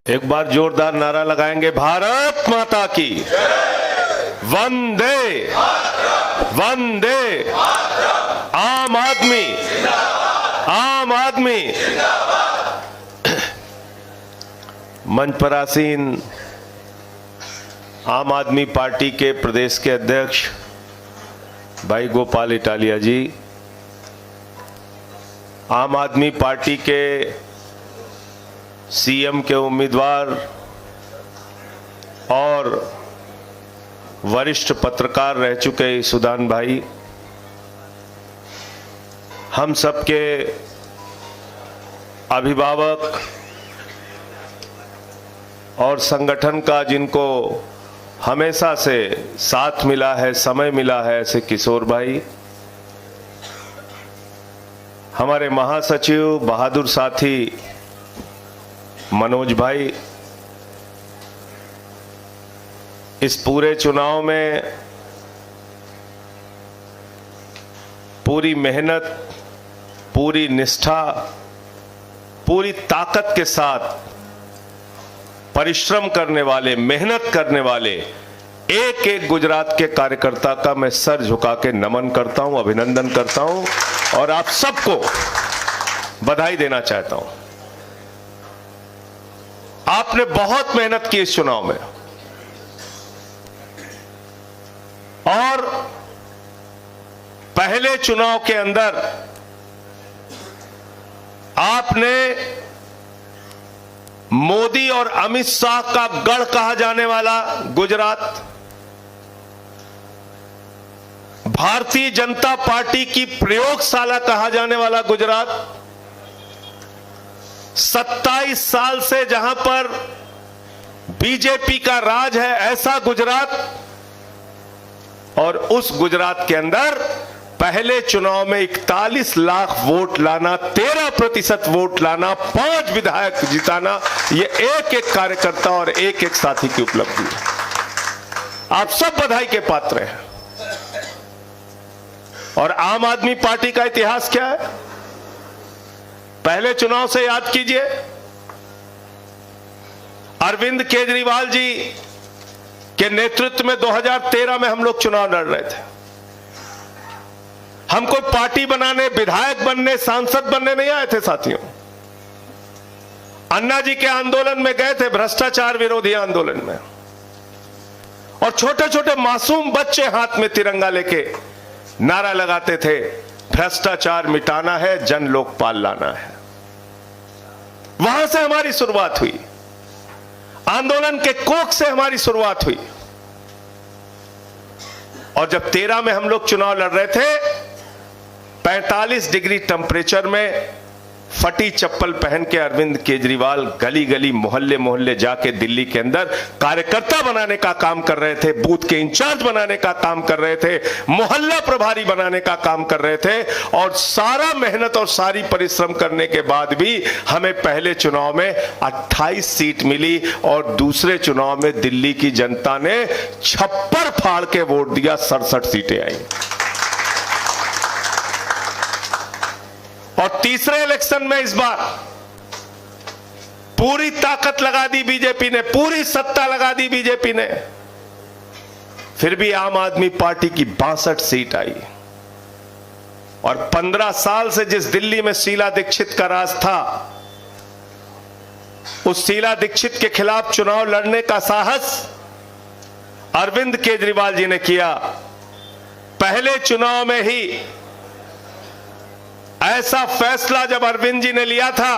एक बार जोरदार नारा लगाएंगे, भारत माता की वंदे वंदे। आम आदमी आम आदमी। मंच पर आसीन आम आदमी पार्टी के प्रदेश के अध्यक्ष भाई गोपाल इटालिया जी, आम आदमी पार्टी के सीएम के उम्मीदवार और वरिष्ठ पत्रकार रह चुके सुदान भाई, हम सबके अभिभावक और संगठन का जिनको हमेशा से साथ मिला है, समय मिला है, ऐसे किशोर भाई, हमारे महासचिव बहादुर साथी मनोज भाई, इस पूरे चुनाव में पूरी मेहनत, पूरी निष्ठा, पूरी ताकत के साथ परिश्रम करने वाले, मेहनत करने वाले एक एक गुजरात के कार्यकर्ता का मैं सर झुका के नमन करता हूं, अभिनंदन करता हूं और आप सबको बधाई देना चाहता हूं। आपने बहुत मेहनत की इस चुनाव में और पहले चुनाव के अंदर आपने मोदी और अमित शाह का गढ़ कहा जाने वाला गुजरात, भारतीय जनता पार्टी की प्रयोगशाला कहा जाने वाला गुजरात, 27 साल से जहां पर बीजेपी का राज है ऐसा गुजरात, और उस गुजरात के अंदर पहले चुनाव में 41 लाख वोट लाना, 13% वोट लाना, 5 विधायक जिताना, ये एक एक कार्यकर्ता और एक एक साथी की उपलब्धि है। आप सब बधाई के पात्र हैं। और आम आदमी पार्टी का इतिहास क्या है? पहले चुनाव से याद कीजिए, अरविंद केजरीवाल जी के नेतृत्व में 2013 में हम लोग चुनाव लड़ रहे थे। हम कोई पार्टी बनाने, विधायक बनने, सांसद बनने नहीं आए थे साथियों। अन्ना जी के आंदोलन में गए थे, भ्रष्टाचार विरोधी आंदोलन में, और छोटे छोटे मासूम बच्चे हाथ में तिरंगा लेके नारा लगाते थे, भ्रष्टाचार मिटाना है, जन लोकपाल लाना है। वहां से हमारी शुरुआत हुई, आंदोलन के कोख से हमारी शुरुआत हुई। और जब 13 में हम लोग चुनाव लड़ रहे थे, 45 डिग्री टेम्परेचर में फटी चप्पल पहन के अरविंद केजरीवाल गली गली, मोहल्ले मोहल्ले जाके दिल्ली के अंदर कार्यकर्ता बनाने का काम कर रहे थे, बूथ के इंचार्ज बनाने का काम कर रहे थे, मोहल्ला प्रभारी बनाने का काम कर रहे थे। और सारा मेहनत और सारी परिश्रम करने के बाद भी हमें पहले चुनाव में 28 सीट मिली और दूसरे चुनाव में दिल्ली की जनता ने छप्पर फाड़ के वोट दिया, 67 सीटें आई। और तीसरे इलेक्शन में इस बार पूरी ताकत लगा दी बीजेपी ने, पूरी सत्ता लगा दी बीजेपी ने, फिर भी आम आदमी पार्टी की 62 सीट आई। और 15 साल से जिस दिल्ली में शीला दीक्षित का राज था, उस शीला दीक्षित के खिलाफ चुनाव लड़ने का साहस अरविंद केजरीवाल जी ने किया। पहले चुनाव में ही ऐसा फैसला जब अरविंद जी ने लिया था,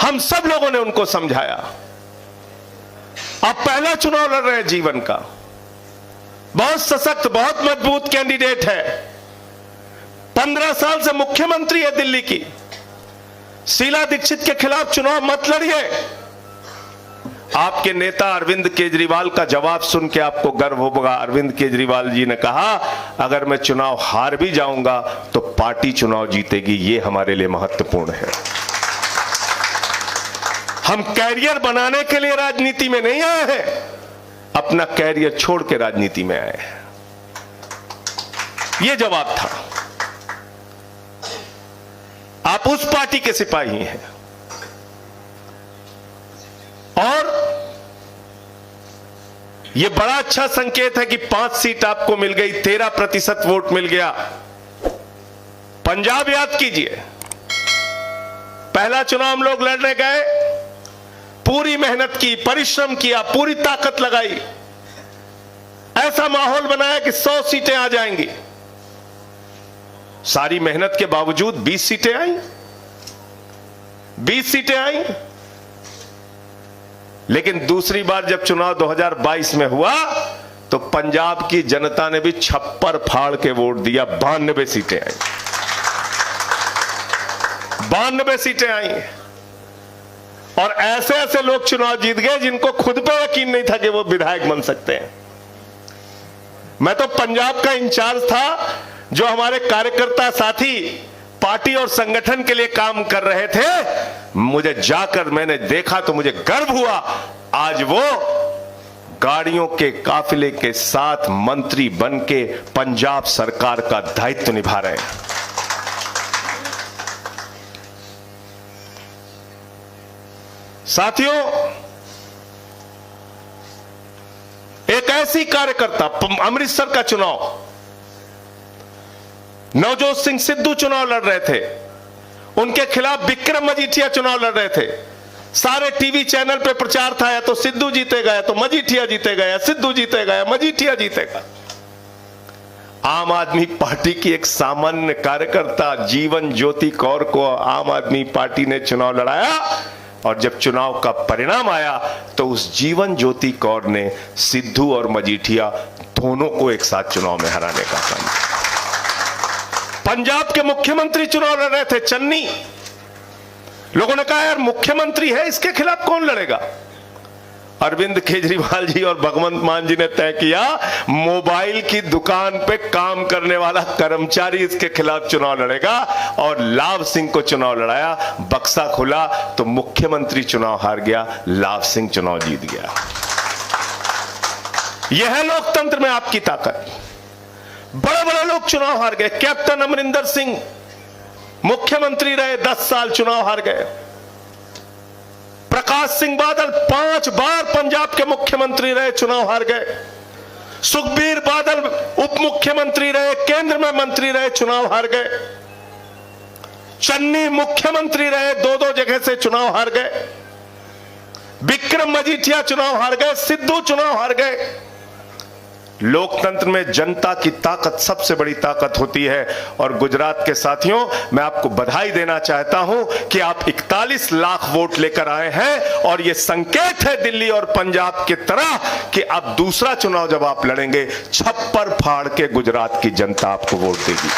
हम सब लोगों ने उनको समझाया। अब पहला चुनाव लड़ रहे हैं जीवन का, बहुत सशक्त, बहुत मजबूत कैंडिडेट है, 15 साल से मुख्यमंत्री है दिल्ली की। शीला दीक्षित के खिलाफ चुनाव मत लड़िए। आपके नेता अरविंद केजरीवाल का जवाब सुन के आपको गर्व होगा। अरविंद केजरीवाल जी ने कहा, अगर मैं चुनाव हार भी जाऊंगा तो पार्टी चुनाव जीतेगी, ये हमारे लिए महत्वपूर्ण है। हम कैरियर बनाने के लिए राजनीति में नहीं आए हैं, अपना कैरियर छोड़ के राजनीति में आए हैं। यह जवाब था। आप उस पार्टी के सिपाही हैं। यह बड़ा अच्छा संकेत है कि 5 सीट आपको मिल गई, 13% वोट मिल गया। पंजाब याद कीजिए, पहला चुनाव हम लोग लड़ने गए, पूरी मेहनत की, परिश्रम किया, पूरी ताकत लगाई, ऐसा माहौल बनाया कि 100 सीटें आ जाएंगी। सारी मेहनत के बावजूद 20 सीटें आई, 20 सीटें आई। लेकिन दूसरी बार जब चुनाव 2022 में हुआ तो पंजाब की जनता ने भी छप्पर फाड़ के वोट दिया, 92 सीटें आई, 92 सीटें आई। और ऐसे ऐसे लोग चुनाव जीत गए जिनको खुद पे यकीन नहीं था कि वो विधायक बन सकते हैं। मैं तो पंजाब का इंचार्ज था, जो हमारे कार्यकर्ता साथी पार्टी और संगठन के लिए काम कर रहे थे। मुझे जाकर मैंने देखा तो मुझे गर्व हुआ, आज वो गाड़ियों के काफिले के साथ मंत्री बन के पंजाब सरकार का दायित्व निभा रहे हैं। साथियों, एक ऐसी कार्यकर्ता, अमृतसर का चुनाव, नवजोत सिंह सिद्धू चुनाव लड़ रहे थे, उनके खिलाफ विक्रम मजीठिया चुनाव लड़ रहे थे। सारे टीवी चैनल पे प्रचार था, या तो सिद्धू जीतेगा, या तो मजीठिया जीतेगा, या सिद्धू जीतेगा, या मजीठिया जीतेगा। आम आदमी पार्टी की एक सामान्य कार्यकर्ता जीवन ज्योति कौर को आम आदमी पार्टी ने चुनाव लड़ाया, और जब चुनाव का परिणाम आया तो उस जीवन ज्योति कौर ने सिद्धू और मजीठिया दोनों को एक साथ चुनाव में हराने का काम किया। पंजाब के मुख्यमंत्री चुनाव लड़ रहे थे, चन्नी। लोगों ने कहा यार मुख्यमंत्री है, इसके खिलाफ कौन लड़ेगा। अरविंद केजरीवाल जी और भगवंत मान जी ने तय किया, मोबाइल की दुकान पे काम करने वाला कर्मचारी इसके खिलाफ चुनाव लड़ेगा, और लाभ सिंह को चुनाव लड़ाया। बक्सा खुला तो मुख्यमंत्री चुनाव हार गया, लाभ सिंह चुनाव जीत गया। यह है लोकतंत्र में आपकी ताकत। बड़े बड़े लोग चुनाव हार गए। कैप्टन अमरिंदर सिंह मुख्यमंत्री रहे, 10 साल चुनाव हार गए। प्रकाश सिंह बादल 5 बार पंजाब के मुख्यमंत्री रहे, चुनाव हार गए। सुखबीर बादल उप मुख्यमंत्री रहे, केंद्र में मंत्री रहे, चुनाव हार गए। चन्नी मुख्यमंत्री रहे, 2-2 जगह से चुनाव हार गए। विक्रम मजीठिया चुनाव हार गए, सिद्धू चुनाव हार गए। लोकतंत्र में जनता की ताकत सबसे बड़ी ताकत होती है। और गुजरात के साथियों, मैं आपको बधाई देना चाहता हूं कि आप 41 लाख वोट लेकर आए हैं, और यह संकेत है दिल्ली और पंजाब की तरह कि अब दूसरा चुनाव जब आप लड़ेंगे, छप्पर फाड़ के गुजरात की जनता आपको वोट देगी,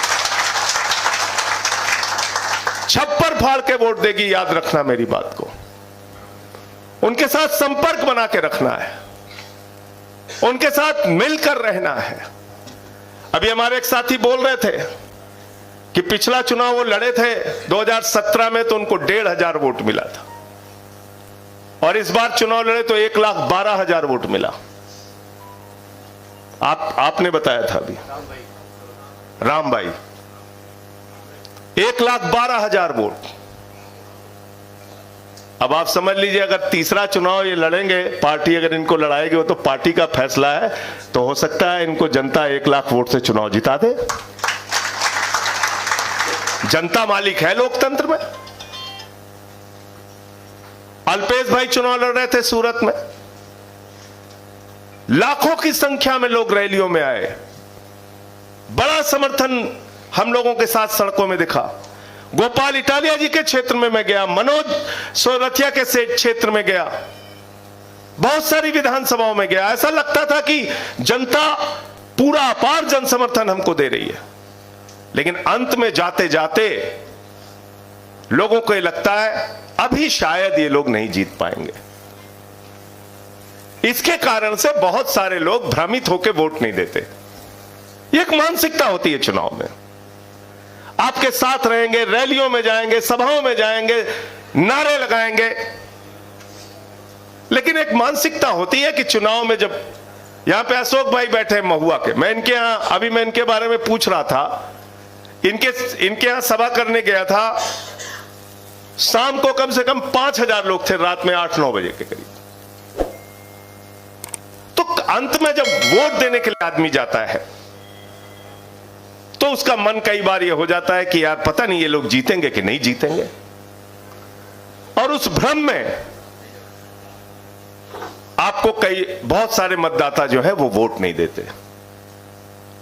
छप्पर फाड़ के वोट देगी। याद रखना मेरी बात को, उनके साथ संपर्क बना के रखना है, उनके साथ मिलकर रहना है। अभी हमारे एक साथी बोल रहे थे कि पिछला चुनाव वो लड़े थे 2017 में, तो उनको 1,500 वोट मिला था, और इस बार चुनाव लड़े तो 1,12,000 वोट मिला। आपने बताया था अभी, राम भाई, 1,12,000 वोट। अब आप समझ लीजिए, अगर तीसरा चुनाव ये लड़ेंगे, पार्टी अगर इनको लड़ाएगी, वो तो पार्टी का फैसला है, तो हो सकता है इनको जनता 1 लाख वोट से चुनाव जिता दे। जनता मालिक है लोकतंत्र में। अल्पेश भाई चुनाव लड़ रहे थे सूरत में, लाखों की संख्या में लोग रैलियों में आए, बड़ा समर्थन हम लोगों के साथ सड़कों में दिखा। गोपाल इटालिया जी के क्षेत्र में मैं गया, मनोज सोरथिया के क्षेत्र में गया, बहुत सारी विधानसभाओं में गया। ऐसा लगता था कि जनता पूरा अपार जन समर्थन हमको दे रही है। लेकिन अंत में जाते जाते लोगों को ये लगता है अभी शायद ये लोग नहीं जीत पाएंगे। इसके कारण से बहुत सारे लोग भ्रमित होकर वोट नहीं देते। ये एक मानसिकता होती है चुनाव में। आपके साथ रहेंगे, रैलियों में जाएंगे, सभाओं में जाएंगे, नारे लगाएंगे, लेकिन एक मानसिकता होती है कि चुनाव में जब यहां पे अशोक भाई बैठे महुआ के, मैं इनके यहां अभी मैं इनके बारे में पूछ रहा था, इनके यहां सभा करने गया था, शाम को कम से कम 5,000 लोग थे, रात में 8-9 बजे के करीब। तो अंत में जब वोट देने के लिए आदमी जाता है तो उसका मन कई बार यह हो जाता है कि यार पता नहीं ये लोग जीतेंगे कि नहीं जीतेंगे, और उस भ्रम में आपको बहुत सारे मतदाता जो है वो वोट नहीं देते।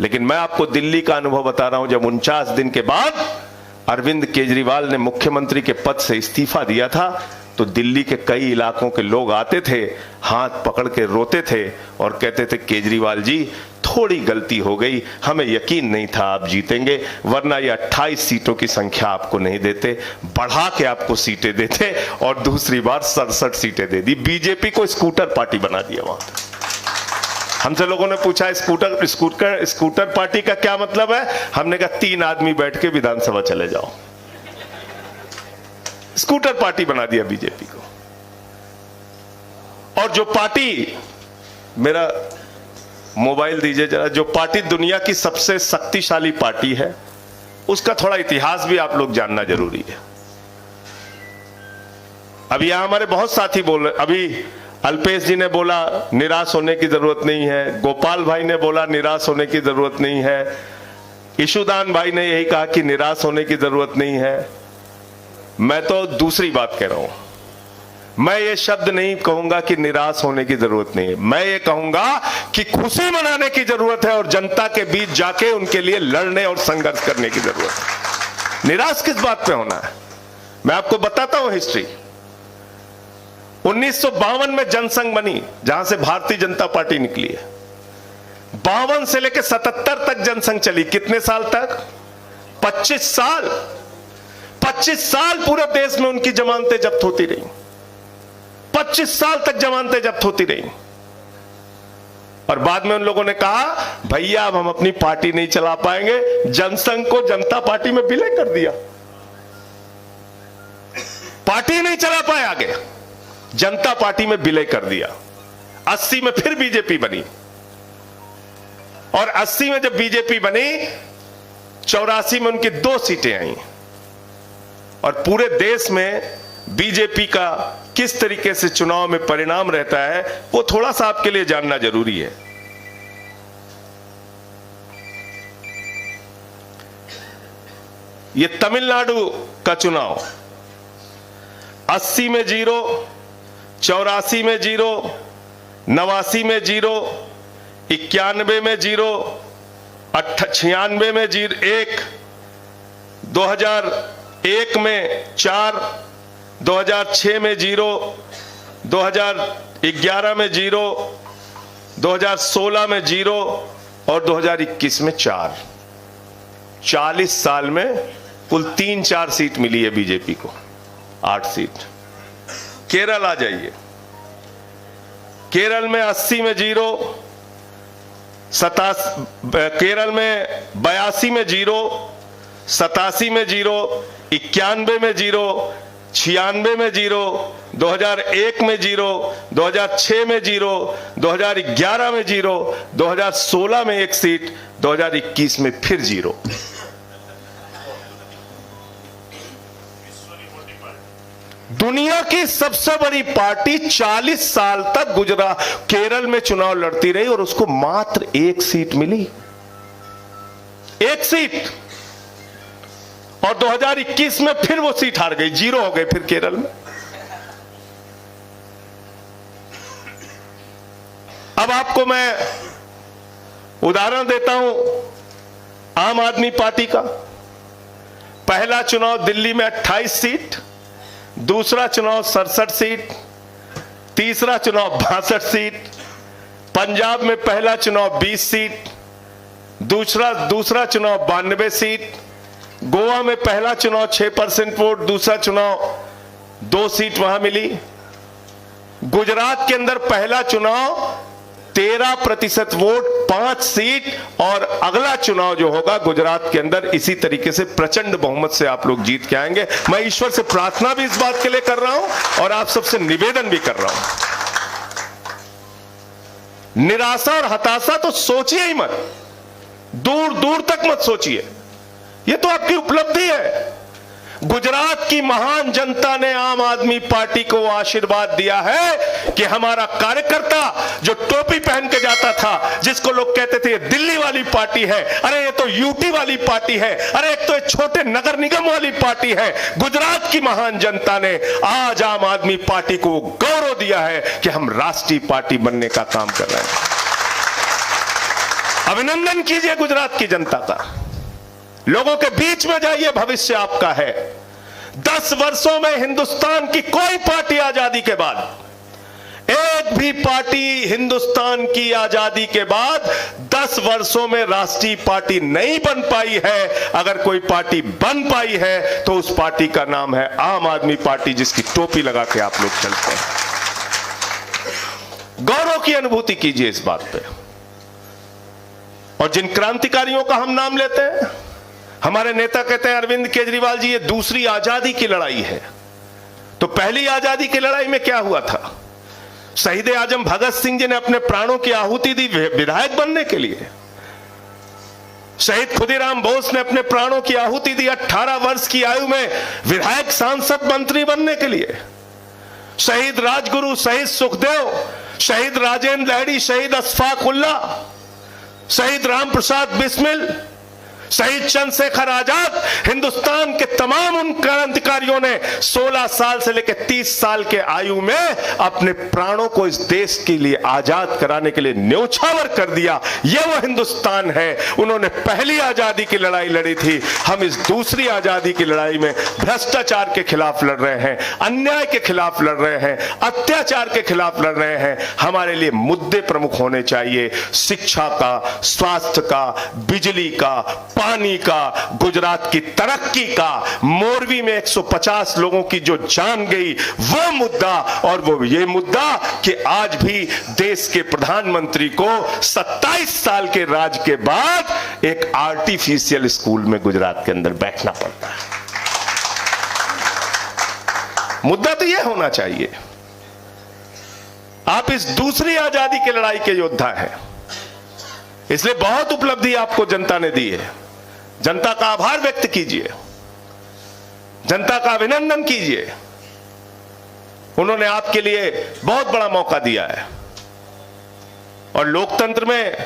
लेकिन मैं आपको दिल्ली का अनुभव बता रहा हूं, जब 49 दिन के बाद अरविंद केजरीवाल ने मुख्यमंत्री के पद से इस्तीफा दिया था तो दिल्ली के कई इलाकों के लोग आते थे, हाथ पकड़ के रोते थे और कहते थे केजरीवाल जी थोड़ी गलती हो गई, हमें यकीन नहीं था आप जीतेंगे, वरना ये 28 सीटों की संख्या आपको नहीं देते, बढ़ा के आपको सीटें देते और दूसरी बार 67 सीटें दे दी। बीजेपी को स्कूटर पार्टी बना दिया वहां पर। हमसे लोगों ने पूछा स्कूटर पार्टी का क्या मतलब है? हमने कहा 3 आदमी बैठ के विधानसभा चले जाओ। स्कूटर पार्टी बना दिया बीजेपी को। और जो पार्टी, मेरा मोबाइल दीजिए जरा, जो पार्टी दुनिया की सबसे शक्तिशाली पार्टी है उसका थोड़ा इतिहास भी आप लोग जानना जरूरी है। अभी यहां हमारे बहुत साथी बोल रहे, अभी अल्पेश जी ने बोला निराश होने की जरूरत नहीं है, गोपाल भाई ने बोला निराश होने की जरूरत नहीं है, ईशुदान भाई ने यही कहा कि निराश होने की जरूरत नहीं है। मैं तो दूसरी बात कह रहा हूं, मैं ये शब्द नहीं कहूंगा कि निराश होने की जरूरत नहीं है, मैं ये कहूंगा कि खुशी मनाने की जरूरत है और जनता के बीच जाके उनके लिए लड़ने और संघर्ष करने की जरूरत है। निराश किस बात पे होना है? मैं आपको बताता हूं हिस्ट्री। 1952 में जनसंघ बनी, जहां से भारतीय जनता पार्टी निकली है। 52 से लेकर 77 तक जनसंघ चली। कितने साल तक? 25 साल। 25 साल पूरे देश में उनकी जमानतें जब्त होती रही। 25 साल तक जमानतें जब्त होती रही। और बाद में उन लोगों ने कहा भैया अब हम अपनी पार्टी नहीं चला पाएंगे, जनसंघ को जनता पार्टी में विलय कर दिया। पार्टी नहीं चला पाए आगे, जनता पार्टी में विलय कर दिया। 80 में फिर बीजेपी बनी और 80 में जब बीजेपी बनी 84 में उनकी 2 सीटें आई। और पूरे देश में बीजेपी का किस तरीके से चुनाव में परिणाम रहता है वो थोड़ा सा आपके लिए जानना जरूरी है। ये तमिलनाडु का चुनाव 80 में 0, 84 में 0, 89 में 0, 91 में 0, 96 में 1, 2001 में 4, 2006 में 0, 2011 में 0, 2016 में 0 और 2021 में 4। 40 साल में कुल 3-4 सीट मिली है बीजेपी को, 8 सीट। केरल आ जाइए, केरल में 80 में 0, केरल में 82 में 0, 87 में 0, 91 में 0, 96 में 0, 2001 में 0, 2006 में 0, 2011 में 0, 2016 में 1 सीट, 2021 में फिर 0। दुनिया की सबसे बड़ी पार्टी 40 साल तक गुजरात केरल में चुनाव लड़ती रही और उसको मात्र 1 सीट मिली, 1 सीट। और 2021 में फिर वो सीट हार गई, 0 हो गए फिर केरल में। अब आपको मैं उदाहरण देता हूं आम आदमी पार्टी का। पहला चुनाव दिल्ली में 28 सीट, दूसरा चुनाव 67 सीट, तीसरा चुनाव 62 सीट, पंजाब में पहला चुनाव 20 सीट, दूसरा चुनाव 92 सीट, गोवा में पहला चुनाव 6% वोट, दूसरा चुनाव 2 सीट वहां मिली। गुजरात के अंदर पहला चुनाव 13% वोट, 5 सीट, और अगला चुनाव जो होगा गुजरात के अंदर इसी तरीके से प्रचंड बहुमत से आप लोग जीत के आएंगे। मैं ईश्वर से प्रार्थना भी इस बात के लिए कर रहा हूं और आप सबसे निवेदन भी कर रहा हूं। निराशा और हताशा तो सोचिए ही मत, दूर दूर तक मत सोचिए। ये तो आपकी उपलब्धि है। गुजरात की महान जनता ने आम आदमी पार्टी को आशीर्वाद दिया है कि हमारा कार्यकर्ता जो टोपी पहन के जाता था, जिसको लोग कहते थे ये दिल्ली वाली पार्टी है, अरे ये तो यूटी वाली पार्टी है, अरे एक तो ये छोटे नगर निगम वाली पार्टी है, गुजरात की महान जनता ने आज आम आदमी पार्टी को गौरव दिया है कि हम राष्ट्रीय पार्टी बनने का काम कर रहे हैं। अभिनंदन कीजिए गुजरात की जनता का, लोगों के बीच में जाइए, भविष्य आपका है। 10 वर्षों में हिंदुस्तान की कोई पार्टी आजादी के बाद, एक भी पार्टी हिंदुस्तान की आजादी के बाद 10 वर्षों में राष्ट्रीय पार्टी नहीं बन पाई है। अगर कोई पार्टी बन पाई है तो उस पार्टी का नाम है आम आदमी पार्टी, जिसकी टोपी लगा के आप लोग चलते हैं। गौरव की अनुभूति कीजिए इस बात पे। और जिन क्रांतिकारियों का हम नाम लेते हैं, हमारे नेता कहते हैं अरविंद केजरीवाल जी ये दूसरी आजादी की लड़ाई है। तो पहली आजादी की लड़ाई में क्या हुआ था? शहीद आजम भगत सिंह जी ने अपने प्राणों की आहुति दी विधायक बनने के लिए। शहीद खुदीराम बोस ने अपने प्राणों की आहुति दी 18 वर्ष की आयु में विधायक, सांसद, मंत्री बनने के लिए। शहीद राजगुरु, शहीद सुखदेव, शहीद राजेंद्र लहड़ी, शहीद अशफाक उल्ला, शहीद राम प्रसाद बिस्मिल, शहीद चंद्रशेखर आजाद, हिंदुस्तान के तमाम उन क्रांतिकारियों ने 16 साल से लेकर 30 साल के आयु में अपने प्राणों को इस देश के लिए आजाद कराने के लिए न्योछावर कर दिया। यह वो हिंदुस्तान है। उन्होंने पहली आजादी की लड़ाई लड़ी थी, हम इस दूसरी आजादी की लड़ाई में भ्रष्टाचार के खिलाफ लड़ रहे हैं, अन्याय के खिलाफ लड़ रहे हैं, अत्याचार के खिलाफ लड़ रहे हैं। हमारे लिए मुद्दे प्रमुख होने चाहिए, शिक्षा का, स्वास्थ्य का, बिजली का, पानी का, गुजरात की तरक्की का, मोरवी में 150 लोगों की जो जान गई वो मुद्दा, और वो ये मुद्दा कि आज भी देश के प्रधानमंत्री को 27 साल के राज के बाद एक आर्टिफिशियल स्कूल में गुजरात के अंदर बैठना पड़ता है। मुद्दा तो यह होना चाहिए। आप इस दूसरी आजादी की लड़ाई के योद्धा हैं, इसलिए बहुत उपलब्धि आपको जनता ने दी है। जनता का आभार व्यक्त कीजिए, जनता का अभिनंदन कीजिए। उन्होंने आपके लिए बहुत बड़ा मौका दिया है। और लोकतंत्र में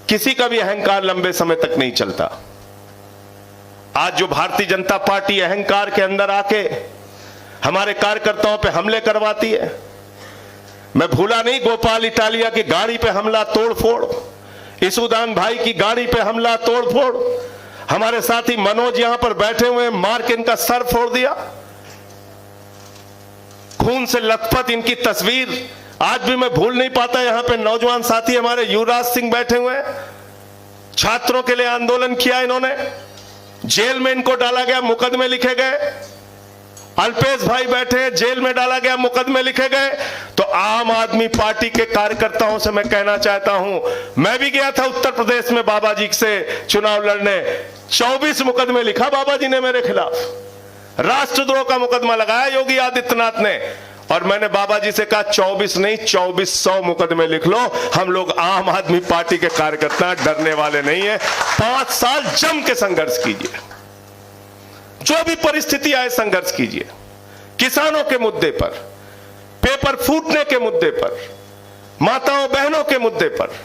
किसी का भी अहंकार लंबे समय तक नहीं चलता। आज जो भारतीय जनता पार्टी अहंकार के अंदर आके हमारे कार्यकर्ताओं पे हमले करवाती है, मैं भूला नहीं गोपाल इटालिया की गाड़ी पे हमला, तोड़फोड़, ईसुदान भाई की गाड़ी पे हमला, तोड़फोड़, हमारे साथी मनोज यहां पर बैठे हुए मार के इनका सर फोड़ दिया, खून से लथपथ इनकी तस्वीर आज भी मैं भूल नहीं पाता। यहां पे नौजवान साथी हमारे युवराज सिंह बैठे हुए हैं, छात्रों के लिए आंदोलन किया इन्होंने, जेल में इनको डाला गया, मुकदमे लिखे गए। अल्पेश भाई बैठे, जेल में डाला गया, मुकदमे लिखे गए। तो आम आदमी पार्टी के कार्यकर्ताओं से मैं कहना चाहता हूं, मैं भी गया था उत्तर प्रदेश में बाबा जी से चुनाव लड़ने, 24 मुकदमे लिखा बाबा जी ने मेरे खिलाफ, राष्ट्रद्रोह का मुकदमा लगाया योगी आदित्यनाथ ने। और मैंने बाबा जी से कहा 24 नहीं 2400 मुकदमे लिख लो, हम लोग आम आदमी पार्टी के कार्यकर्ता डरने वाले नहीं है। 5 साल जम के संघर्ष कीजिए, जो भी परिस्थिति आए संघर्ष कीजिए। किसानों के मुद्दे पर, पेपर फूटने के मुद्दे पर, माताओं बहनों के मुद्दे पर,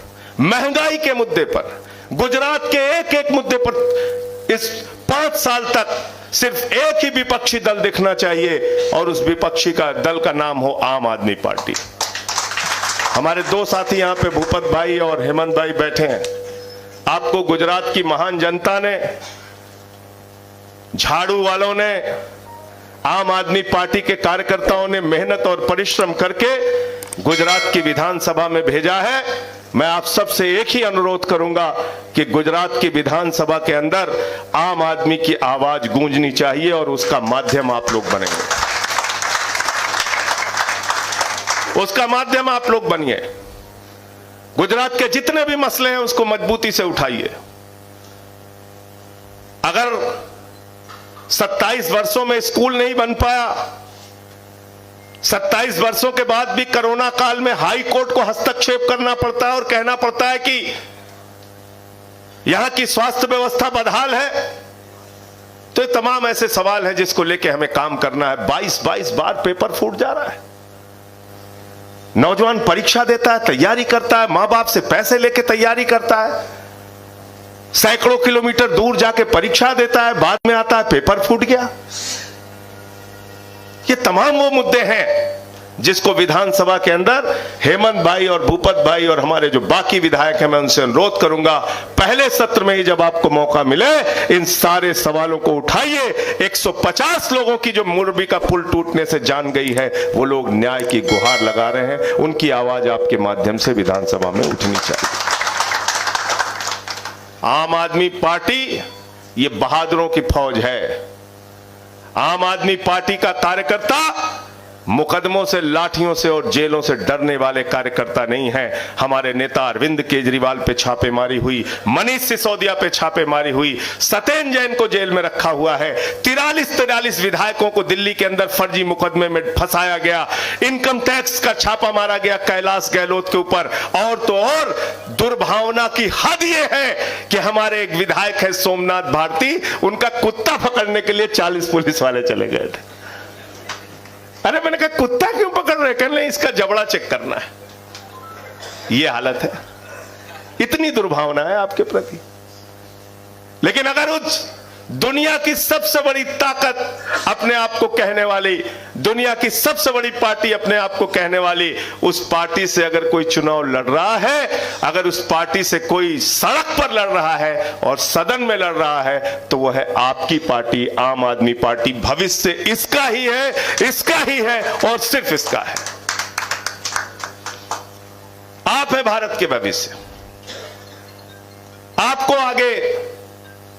महंगाई के मुद्दे पर, गुजरात के एक एक मुद्दे पर इस 5 साल तक सिर्फ एक ही विपक्षी दल दिखना चाहिए, और उस विपक्षी का दल का नाम हो आम आदमी पार्टी। हमारे 2 साथी यहां पे भूपत भाई और हेमंत भाई बैठे हैं। आपको गुजरात की महान जनता ने, झाड़ू वालों ने, आम आदमी पार्टी के कार्यकर्ताओं ने मेहनत और परिश्रम करके गुजरात की विधानसभा में भेजा है। मैं आप सबसे एक ही अनुरोध करूंगा कि गुजरात की विधानसभा के अंदर आम आदमी की आवाज गूंजनी चाहिए, और उसका माध्यम आप लोग बनेंगे, उसका माध्यम आप लोग बनिए। गुजरात के जितने भी मसले हैं उसको मजबूती से उठाइए। अगर 27 वर्षों में स्कूल नहीं बन पाया, 27 वर्षों के बाद भी कोरोना काल में हाई कोर्ट को हस्तक्षेप करना पड़ता है और कहना पड़ता है कि यहां की स्वास्थ्य व्यवस्था बदहाल है, तो ये तमाम ऐसे सवाल हैं जिसको लेके हमें काम करना है। 22 बार पेपर फूट जा रहा है। नौजवान परीक्षा देता है, तैयारी करता है, मां बाप से पैसे लेके तैयारी करता है, सैकड़ों किलोमीटर दूर जाके परीक्षा देता है, बाद में आता है पेपर फूट गया। ये तमाम वो मुद्दे हैं जिसको विधानसभा के अंदर हेमंत भाई और भूपत भाई और हमारे जो बाकी विधायक हैं, मैं उनसे अनुरोध करूंगा पहले सत्र में ही जब आपको मौका मिले इन सारे सवालों को उठाइए। 150 लोगों की जो मोरबी का पुल टूटने से जान गई है, वो लोग न्याय की गुहार लगा रहे हैं, उनकी आवाज आपके माध्यम से विधानसभा में उठनी चाहिए। आम आदमी पार्टी ये बहादुरों की फौज है। आम आदमी पार्टी का कार्यकर्ता मुकदमों से, लाठियों से और जेलों से डरने वाले कार्यकर्ता नहीं है। हमारे नेता अरविंद केजरीवाल पे छापेमारी हुई, मनीष सिसोदिया पे छापेमारी हुई, सत्येंद्र जैन को जेल में रखा हुआ है, 43 विधायकों को दिल्ली के अंदर फर्जी मुकदमे में फंसाया गया, इनकम टैक्स का छापा मारा गया कैलाश गहलोत के ऊपर। और तो और दुर्भावना की हद यह है कि हमारे एक विधायक है सोमनाथ भारती, उनका कुत्ता पकड़ने के लिए 40 पुलिस वाले चले गए थे। अरे मैंने कहा कुत्ता क्यों पकड़ रहे? कहने इसका जबड़ा चेक करना है। ये हालत है, इतनी दुर्भावना है आपके प्रति। लेकिन अगर उस दुनिया की सबसे बड़ी ताकत अपने आप को कहने वाली, दुनिया की सबसे बड़ी पार्टी अपने आप को कहने वाली, उस पार्टी से अगर कोई चुनाव लड़ रहा है, अगर उस पार्टी से कोई सड़क पर लड़ रहा है और सदन में लड़ रहा है, तो वह है आपकी पार्टी, आम आदमी पार्टी। भविष्य इसका ही है, इसका ही है और सिर्फ इसका है। आप है भारत के भविष्य। आपको आगे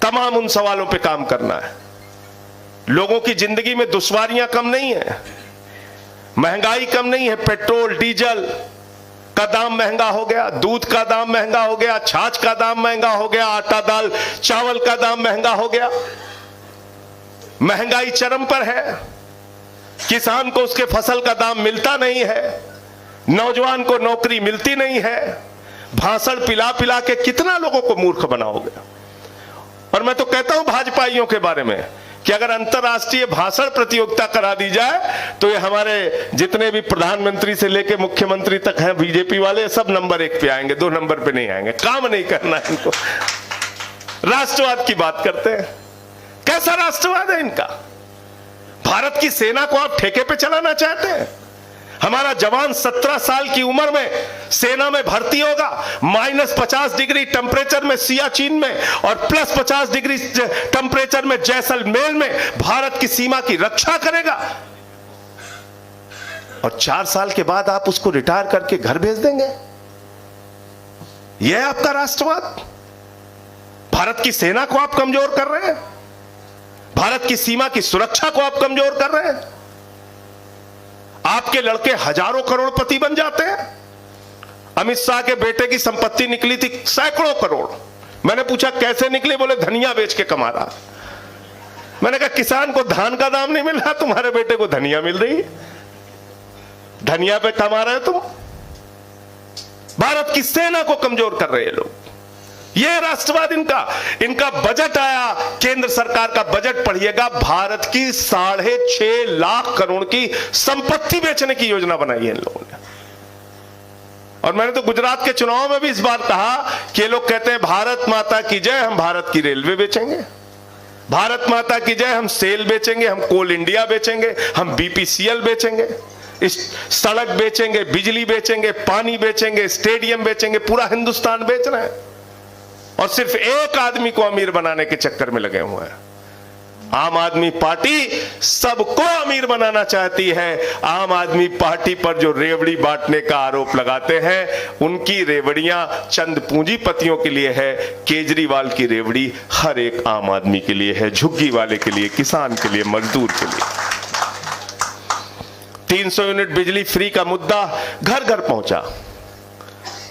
तमाम उन सवालों पे काम करना है। लोगों की जिंदगी में दुश्वारियां कम नहीं है, महंगाई कम नहीं है। पेट्रोल डीजल का दाम महंगा हो गया, दूध का दाम महंगा हो गया, छाछ का दाम महंगा हो गया, आटा दाल चावल का दाम महंगा हो गया। महंगाई चरम पर है। किसान को उसके फसल का दाम मिलता नहीं है, नौजवान को नौकरी मिलती नहीं है। भाषण पिला पिला के कितना लोगों को मूर्ख बनाओगे। और मैं तो कहता हूं भाजपाइयों के बारे में कि अगर अंतर्राष्ट्रीय भाषण प्रतियोगिता करा दी जाए तो ये हमारे जितने भी प्रधानमंत्री से लेके मुख्यमंत्री तक हैं बीजेपी वाले, सब नंबर 1 पे आएंगे, 2 नंबर पे नहीं आएंगे। काम नहीं करना है इनको। राष्ट्रवाद की बात करते हैं। कैसा राष्ट्रवाद है इनका? भारत की सेना को आप ठेके पे चलाना चाहते हैं? हमारा जवान 17 साल की उम्र में सेना में भर्ती होगा, -50 डिग्री टेम्परेचर में सियाचिन में और +50 डिग्री टेम्परेचर में जैसलमेर में भारत की सीमा की रक्षा करेगा, और 4 साल के बाद आप उसको रिटायर करके घर भेज देंगे? यह है आपका राष्ट्रवाद? भारत की सेना को आप कमजोर कर रहे हैं, भारत की सीमा की सुरक्षा को आप कमजोर कर रहे हैं। आपके लड़के हजारों करोड़पति बन जाते हैं। अमित शाह के बेटे की संपत्ति निकली थी सैकड़ों करोड़। मैंने पूछा कैसे निकली? बोले धनिया बेच के कमा रहा। मैंने कहा किसान को धान का दाम नहीं मिल रहा, तुम्हारे बेटे को धनिया मिल रही है, धनिया पे कमा रहे तुम। भारत की सेना को कमजोर कर रहे हैं लोग। यह राष्ट्रवाद इनका बजट आया, केंद्र सरकार का बजट पढ़िएगा, भारत की 6.5 लाख करोड़ की संपत्ति बेचने की योजना बनाई है इन लोगों ने। और मैंने तो गुजरात के चुनाव में भी इस बार कहा कि ये लोग कहते हैं भारत माता की जय, हम भारत की रेलवे बेचेंगे, भारत माता की जय, हम सेल बेचेंगे, हम कोल इंडिया बेचेंगे, हम बीपीसीएल बेचेंगे, इस सड़क बेचेंगे, बिजली बेचेंगे, पानी बेचेंगे, स्टेडियम बेचेंगे, पूरा हिंदुस्तान बेच रहे हैं। और सिर्फ एक आदमी को अमीर बनाने के चक्कर में लगे हुए हैं। आम आदमी पार्टी सबको अमीर बनाना चाहती है। आम आदमी पार्टी पर जो रेवड़ी बांटने का आरोप लगाते हैं, उनकी रेवड़ियां चंद पूंजीपतियों के लिए है। केजरीवाल की रेवड़ी हर एक आम आदमी के लिए है, झुग्गी वाले के लिए, किसान के लिए, मजदूर के लिए। 300 यूनिट बिजली फ्री का मुद्दा घर घर पहुंचा।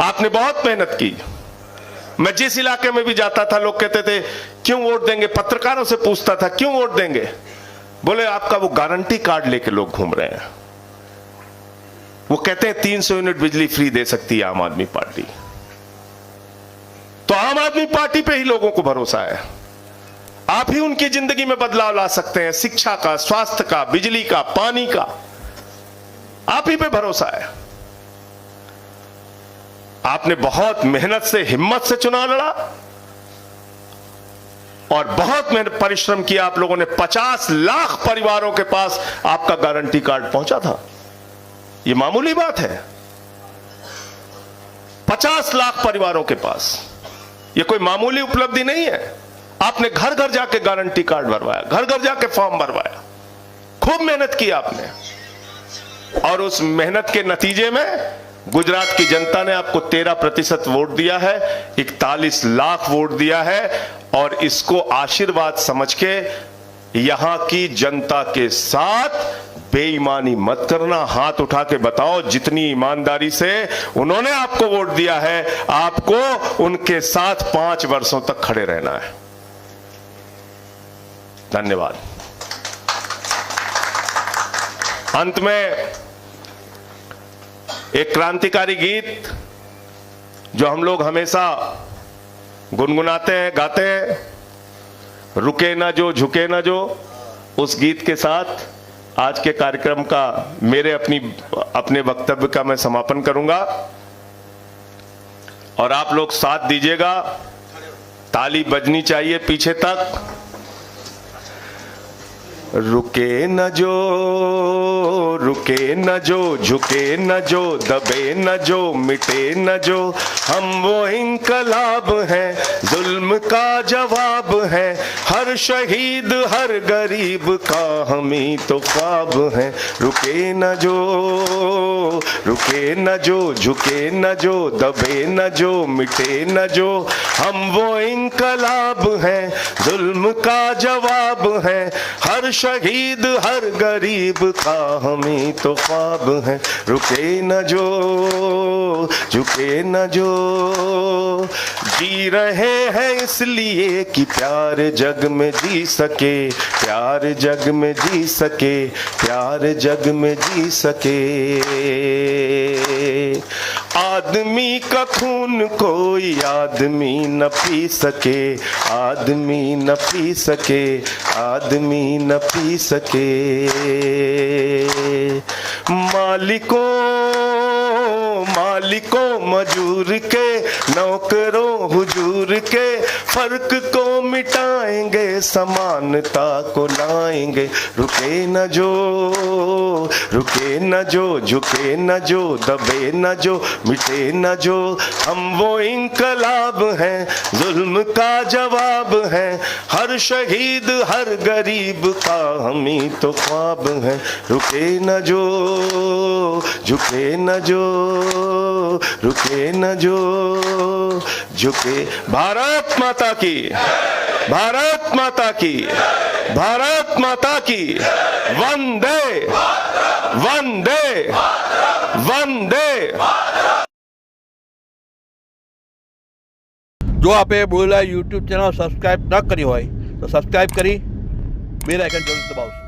आपने बहुत मेहनत की। मैं जिस इलाके में भी जाता था लोग कहते थे क्यों वोट देंगे, पत्रकारों से पूछता था क्यों वोट देंगे, बोले आपका वो गारंटी कार्ड लेके लोग घूम रहे हैं। वो कहते हैं 300 यूनिट बिजली फ्री दे सकती है आम आदमी पार्टी। तो आम आदमी पार्टी पे ही लोगों को भरोसा है। आप ही उनकी जिंदगी में बदलाव ला सकते हैं। शिक्षा का, स्वास्थ्य का, बिजली का, पानी का, आप ही पे भरोसा है। आपने बहुत मेहनत से, हिम्मत से चुनाव लड़ा और बहुत मेहनत परिश्रम किया। आप लोगों ने 50 लाख परिवारों के पास आपका गारंटी कार्ड पहुंचा था। यह मामूली बात है? 50 लाख परिवारों के पास यह कोई मामूली उपलब्धि नहीं है। आपने घर घर जाके गारंटी कार्ड भरवाया, घर घर जाके फॉर्म भरवाया, खूब मेहनत की आपने। और उस मेहनत के नतीजे में गुजरात की जनता ने आपको 13% वोट दिया है, 41 लाख वोट दिया है। और इसको आशीर्वाद समझ के यहां की जनता के साथ बेईमानी मत करना। हाथ उठा के बताओ, जितनी ईमानदारी से उन्होंने आपको वोट दिया है, आपको उनके साथ 5 वर्षों तक खड़े रहना है। धन्यवाद। अंत में एक क्रांतिकारी गीत जो हम लोग हमेशा गुनगुनाते हैं, गाते हैं, रुके ना जो झुके ना जो, उस गीत के साथ आज के कार्यक्रम का अपने वक्तव्य का मैं समापन करूंगा। और आप लोग साथ दीजिएगा, ताली बजनी चाहिए पीछे तक। रुके न जो, रुके न जो, झुके न जो, दबे न जो, मिटे न जो, हम वो इंकलाब हैं, जुल्म का जवाब है, हर शहीद हर गरीब का हम ही तो ख्वाब हैं। रुके न जो, रुके न जो, झुके न जो, दबे न जो, मिटे न जो, हम वो इंकलाब हैं, जुल्म का जवाब है, हर शहीद हर गरीब का हम ही तो ख्वाब है। रुके न जो, झुके न जो, जी रहे हैं इसलिए कि प्यार जग में जी सके, प्यार जग में जी सके, प्यार जग में जी सके। आदमी का खून कोई आदमी न पी सके, आदमी न पी सके, आदमी न पी सके। मालिकों मालिकों मजूर के, नौकरों हुजूर के, फर्क को मिटाएंगे, समानता को लाएंगे। रुके न जो, रुके न जो, झुके न जो, दबे न जो, मिटे न जो, हम वो इंकलाब हैं, जुल्म का जवाब है, हर शहीद हर गरीब का हम ही तो ख्वाब है। रुके न जो, झुके न जो, रुके न जो, झुके। भारत माता की, भारत माता की, भारत माता की। वंदे वंदे वंदे। जो आपे बोला यूट्यूब चैनल सब्सक्राइब न करी हो तो सब्सक्राइब करी, बेल आइकन जरूर दबाओ।